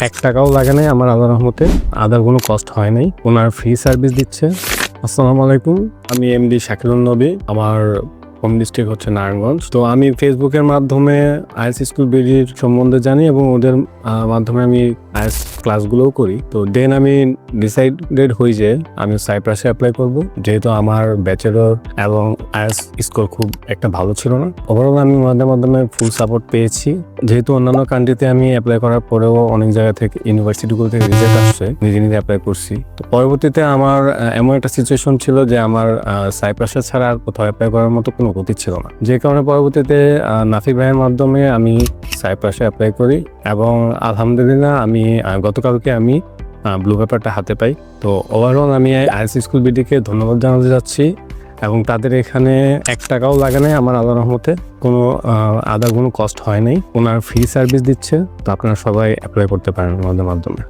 টাকাও লাগে নাই আমার আল্লাহর রহমতে। আদার কোনো কস্ট হয় নাই, ওনার ফ্রি সার্ভিস দিচ্ছে। আসসালামু আলাইকুম, আমি এমডি শাকিলুন নবী। আমার হোম ডিস্ট্রিক্ট হচ্ছে নারায়ণগঞ্জ। তো আমি ফেসবুকের মাধ্যমে আইএলটিএস স্কুল বিডির সম্বন্ধে জানি এবং ওদের মাধ্যমে আমি আইএলটিএস ক্লাসগুলোও করি। তো দেন আমি ডিসাইডেড হই যে আমি সাইপ্রাসে অ্যাপ্লাই করব, যেহেতু আমার ব্যাচেলর এবং আইএলটিএস স্কোর খুব একটা ভালো ছিল না। ওভারঅল আমি ওদের মাধ্যমে ফুল সাপোর্ট পেয়েছি। যেহেতু অন্যান্য কান্ট্রিতে আমি অ্যাপ্লাই করার পরেও অনেক জায়গা থেকে ইউনিভার্সিটিগুলো থেকে রিজেক্ট আসছে, নিজে নিজে অ্যাপ্লাই করছি। তো পরবর্তীতে আমার এমন একটা সিচুয়েশন ছিল যে আমার সাইপ্রাসে ছাড়া আর কোথাও অ্যাপ্লাই করার মতো কোনো গতি ছিল না, যে কারণে পরবর্তীতে নাফি ভাইয়ের মাধ্যমে আমি সাইপ্রাসে অ্যাপ্লাই করি এবং আলহামদুলিল্লাহ আমি গতকালকে আমি ব্লু পেপারটা হাতে পাই। তো ওভারঅল আমি আইএলটিএস স্কুল বিডিকে ধন্যবাদ জানাতে যাচ্ছি এবং তাদের এখানে টাকাও লাগে নাই আমার আল্লাহর রহমতে, কোনো আদার কোনো কস্ট হয় নাই, ওনার ফ্রি সার্ভিস দিচ্ছে। তো আপনারা সবাই অ্যাপ্লাই করতে পারেন আমাদের মাধ্যমে।